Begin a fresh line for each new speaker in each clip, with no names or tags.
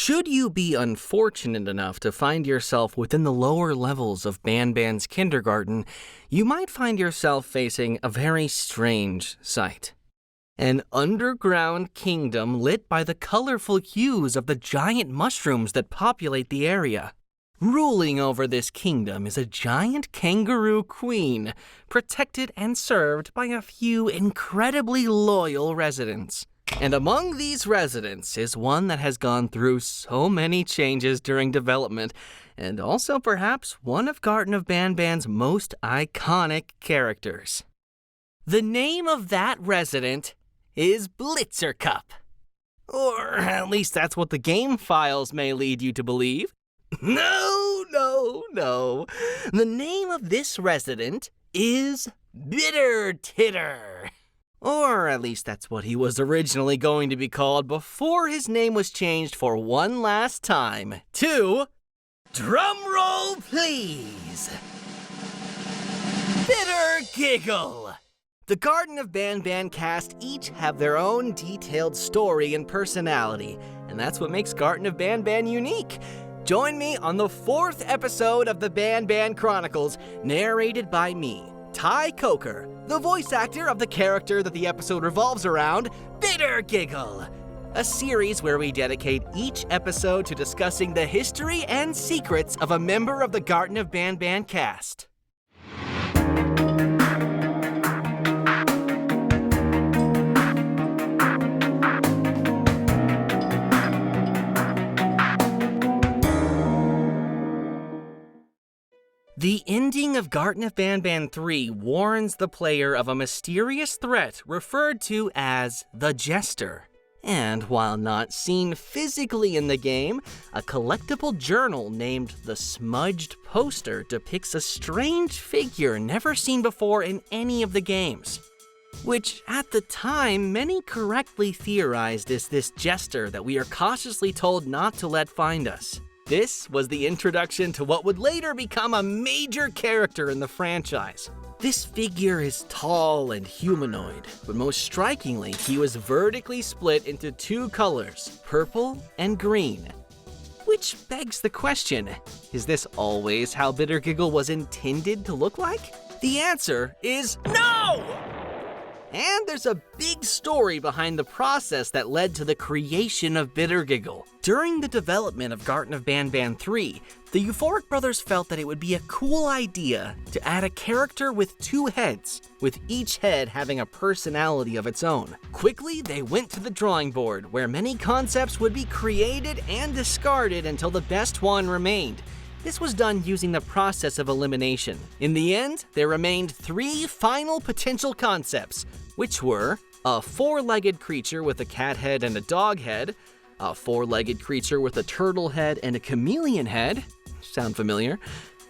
Should you be unfortunate enough to find yourself within the lower levels of Banban's kindergarten, you might find yourself facing a very strange sight. An underground kingdom lit by the colorful hues of the giant mushrooms that populate the area. Ruling over this kingdom is a giant kangaroo queen, protected and served by a few incredibly loyal residents. And among these residents is one that has gone through so many changes during development, and also perhaps one of Garten of Banban's most iconic characters. The name of that resident is 𝒉𝒐𝒘'𝒔. Or at least that's what the game files may lead you to believe. No. The name of this resident is bittergiggle. Or at least that's what he was originally going to be called before his name was changed for one last time to, drumroll please, bittergiggle. The Garten of Banban cast each have their own detailed story and personality, and that's what makes Garten of Banban unique. Join me on the 4th episode of the Banban Chronicles, narrated by me, Ty Coker, the voice actor of the character that the episode revolves around, bittergiggle. A series where we dedicate each episode to discussing the history and secrets of a member of the Garten of Banban cast. The ending of Garten of Banban 3 warns the player of a mysterious threat referred to as the Jester. And while not seen physically in the game, a collectible journal named the Smudged Poster depicts a strange figure never seen before in any of the games, which at the time many correctly theorized is this Jester that we are cautiously told not to let find us. This was the introduction to what would later become a major character in the franchise. This figure is tall and humanoid, but most strikingly, he was vertically split into two colors, purple and green. Which begs the question, is this always how bittergiggle was intended to look like? The answer is no! And there's a big story behind the process that led to the creation of bittergiggle. During the development of Garten of Banban 3, the Euphoric brothers felt that it would be a cool idea to add a character with two heads, with each head having a personality of its own. Quickly, they went to the drawing board, where many concepts would be created and discarded until the best one remained. This was done using the process of elimination. In the end, there remained 3 final potential concepts, which were a 4-legged creature with a cat head and a dog head, a 4-legged creature with a turtle head and a chameleon head, sound familiar,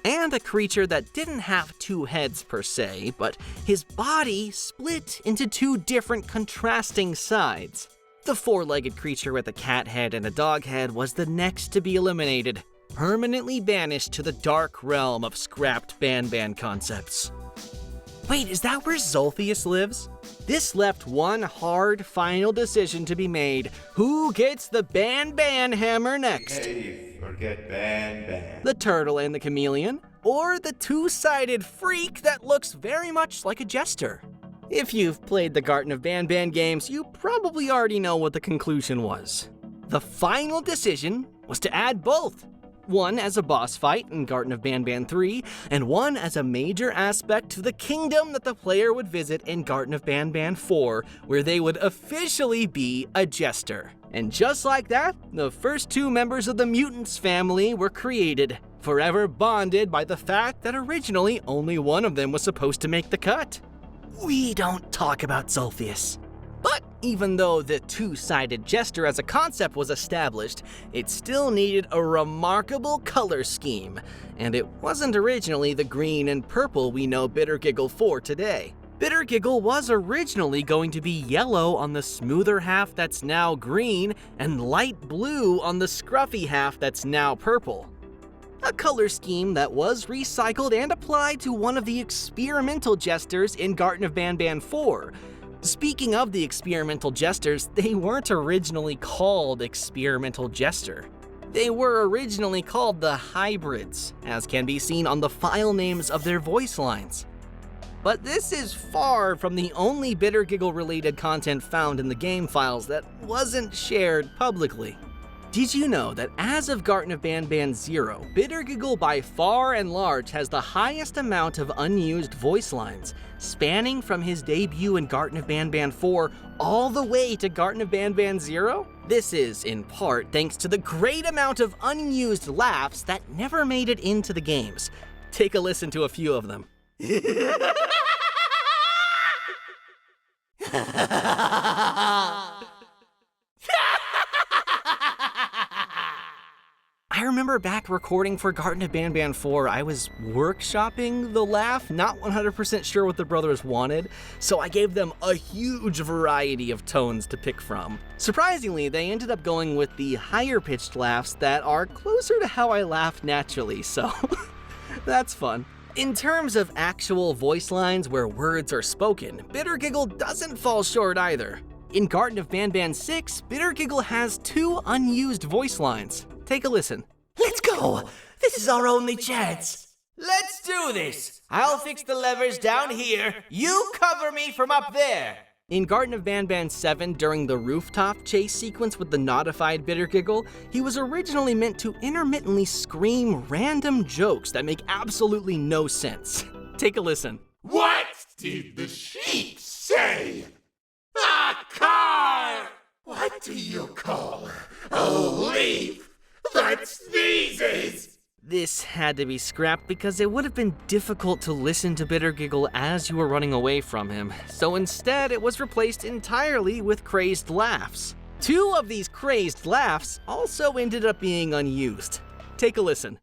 and a creature that didn't have 2 heads per se, but his body split into 2 different contrasting sides. The 4-legged creature with a cat head and a dog head was the next to be eliminated, permanently banished to the dark realm of scrapped Banban concepts. Wait, is that where 𝒉𝒐𝒘'𝒔 lives? This left one hard final decision to be made. Who gets the Banban hammer next?
Hey, forget Banban.
The turtle and the chameleon, or the 2-sided freak that looks very much like a jester? If you've played the Garten of Banban games, you probably already know what the conclusion was. The final decision was to add both. One as a boss fight in Garten of Banban 3, and one as a major aspect to the kingdom that the player would visit in Garten of Banban 4, where they would officially be a jester. And just like that, the first 2 members of the Mutants family were created, forever bonded by the fact that originally only one of them was supposed to make the cut. We don't talk about 𝒉𝒐𝒧s. But even though the 2-sided jester as a concept was established, it still needed a remarkable color scheme, and it wasn't originally the green and purple we know bittergiggle for today. Bittergiggle was originally going to be yellow on the smoother half that's now green, and light blue on the scruffy half that's now purple. A color scheme that was recycled and applied to one of the experimental jesters in Garten of Banban 4. Speaking of the experimental jesters, they weren't originally called experimental jester. They were originally called the hybrids, as can be seen on the file names of their voice lines. But this is far from the only bittergiggle related content found in the game files that wasn't shared publicly. Did you know that as of Garten of Banban 0, bittergiggle by far and large has the highest amount of unused voice lines, spanning from his debut in Garten of Banban 4 all the way to Garten of Banban 0? This is, in part, thanks to the great amount of unused laughs that never made it into the games. Take a listen to a few of them. I remember back recording for Garten of Banban 4, I was workshopping the laugh, not 100% sure what the brothers wanted, so I gave them a huge variety of tones to pick from. Surprisingly, they ended up going with the higher pitched laughs that are closer to how I laugh naturally, so that's fun. In terms of actual voice lines where words are spoken, bittergiggle doesn't fall short either. In Garten of Banban 6, bittergiggle has 2 unused voice lines. Take a listen.
Let's go! This is our only chance! Let's do this! I'll fix the levers down here, you cover me from up there!
In Garten of Banban 7, during the rooftop chase sequence with the notified bittergiggle, he was originally meant to intermittently scream random jokes that make absolutely no sense. Take a listen.
What did the sheep say? A car! What do you call a leaf that sneezes?
This had to be scrapped because it would have been difficult to listen to bittergiggle as you were running away from him, so instead it was replaced entirely with crazed laughs. 2 of these crazed laughs also ended up being unused. Take a listen.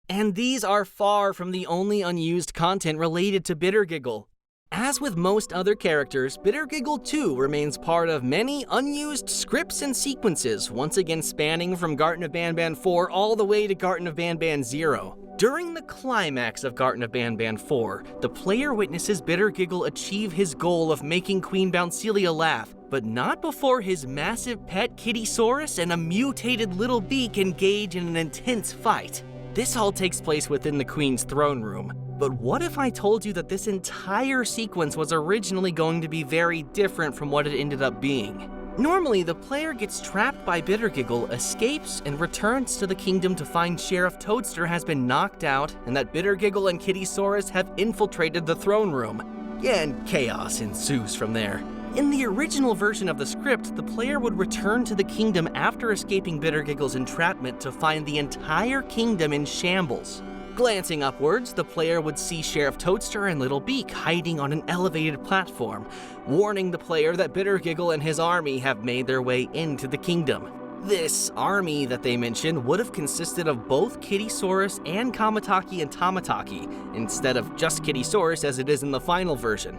And these are far from the only unused content related to bittergiggle. As with most other characters, bittergiggle too remains part of many unused scripts and sequences, once again spanning from Garten of Banban 4 all the way to Garten of Banban 0. During the climax of Garten of Banban 4, the player witnesses bittergiggle achieve his goal of making Queen Bouncelia laugh, but not before his massive pet Kittysaurus and a mutated little beak engage in an intense fight. This all takes place within the Queen's throne room. But what if I told you that this entire sequence was originally going to be very different from what it ended up being? Normally, the player gets trapped by bittergiggle, escapes, and returns to the kingdom to find Sheriff Toadster has been knocked out and that bittergiggle and Kittysaurus have infiltrated the throne room. And chaos ensues from there. In the original version of the script, the player would return to the kingdom after escaping bittergiggle's entrapment to find the entire kingdom in shambles. Glancing upwards, the player would see Sheriff Toadster and Little Beak hiding on an elevated platform, warning the player that bittergiggle and his army have made their way into the kingdom. This army that they mentioned would have consisted of both Kittysaurus and Kamataki and Tamataki, instead of just Kittysaurus as it is in the final version.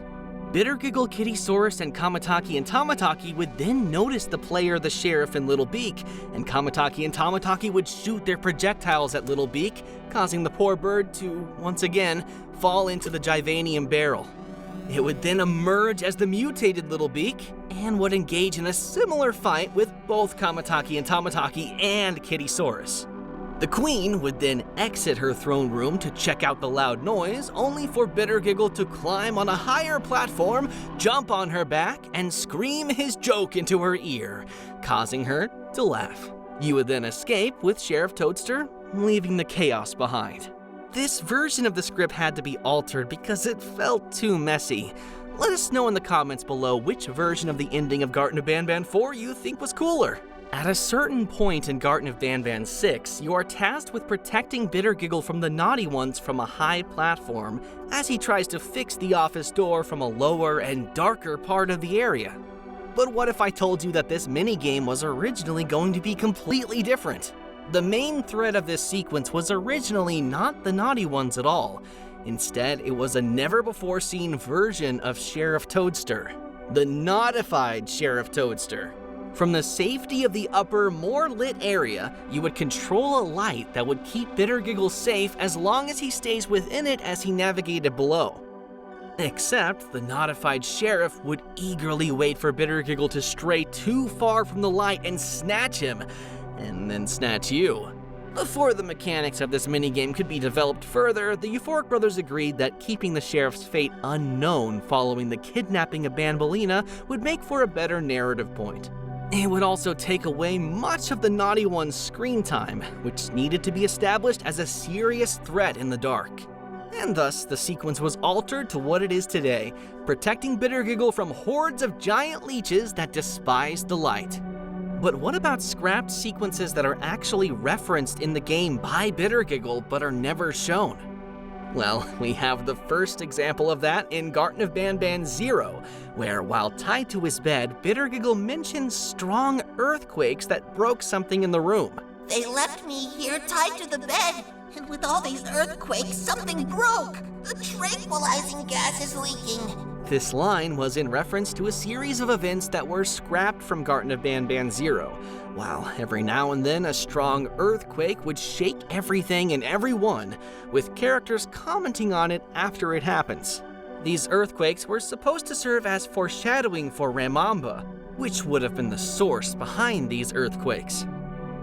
Bittergiggle, Kittysaurus, and Kamataki and Tamataki would then notice the player, the sheriff, and Little Beak, and Kamataki and Tamataki would shoot their projectiles at Little Beak, causing the poor bird to, once again, fall into the Givanium barrel. It would then emerge as the mutated Little Beak, and would engage in a similar fight with both Kamataki and Tamataki and Kittysaurus. The Queen would then exit her throne room to check out the loud noise, only for bittergiggle to climb on a higher platform, jump on her back, and scream his joke into her ear, causing her to laugh. You would then escape with Sheriff Toadster, leaving the chaos behind. This version of the script had to be altered because it felt too messy. Let us know in the comments below which version of the ending of Garten of Banban 4 you think was cooler. At a certain point in Garten of Banban 6, you are tasked with protecting bittergiggle from the naughty ones from a high platform as he tries to fix the office door from a lower and darker part of the area. But what if I told you that this minigame was originally going to be completely different? The main threat of this sequence was originally not the naughty ones at all. Instead, it was a never-before-seen version of Sheriff Toadster, the notified Sheriff Toadster. From the safety of the upper, more lit area, you would control a light that would keep bittergiggle safe as long as he stays within it as he navigated below. Except the notified sheriff would eagerly wait for bittergiggle to stray too far from the light and snatch him, and then snatch you. Before the mechanics of this minigame could be developed further, the Euphoric brothers agreed that keeping the sheriff's fate unknown following the kidnapping of Banbaleena would make for a better narrative point. It would also take away much of the Naughty One's screen time, which needed to be established as a serious threat in the dark. And thus, the sequence was altered to what it is today, protecting bittergiggle from hordes of giant leeches that despised the light. But what about scrapped sequences that are actually referenced in the game by bittergiggle but are never shown? Well, we have the first example of that in Garten of Banban 0, where while tied to his bed, bittergiggle mentions strong earthquakes that broke something in the room.
They left me here tied to the bed, and with all these earthquakes, something broke. The tranquilizing gas is leaking.
This line was in reference to a series of events that were scrapped from Garten of Banban 0, while every now and then a strong earthquake would shake everything and everyone, with characters commenting on it after it happens. These earthquakes were supposed to serve as foreshadowing for Ramamba, which would have been the source behind these earthquakes.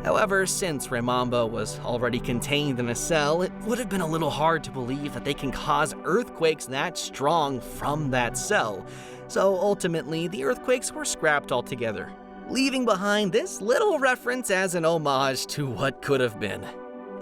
However, since Ramamba was already contained in a cell, it would have been a little hard to believe that they can cause earthquakes that strong from that cell, so ultimately the earthquakes were scrapped altogether, leaving behind this little reference as an homage to what could have been.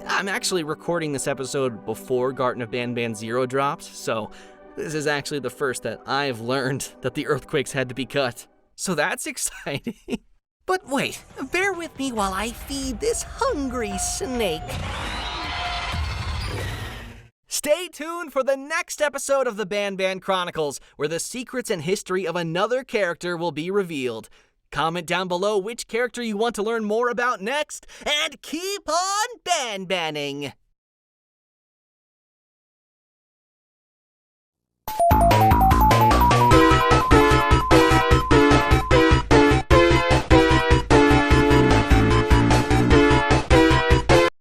I'm actually recording this episode before Garten of Banban 0 dropped, so this is actually the first that I've learned that the earthquakes had to be cut. So that's exciting. But wait, bear with me while I feed this hungry snake. Stay tuned for the next episode of the Banban Chronicles, where the secrets and history of another character will be revealed. Comment down below which character you want to learn more about next, and keep on Banbanning!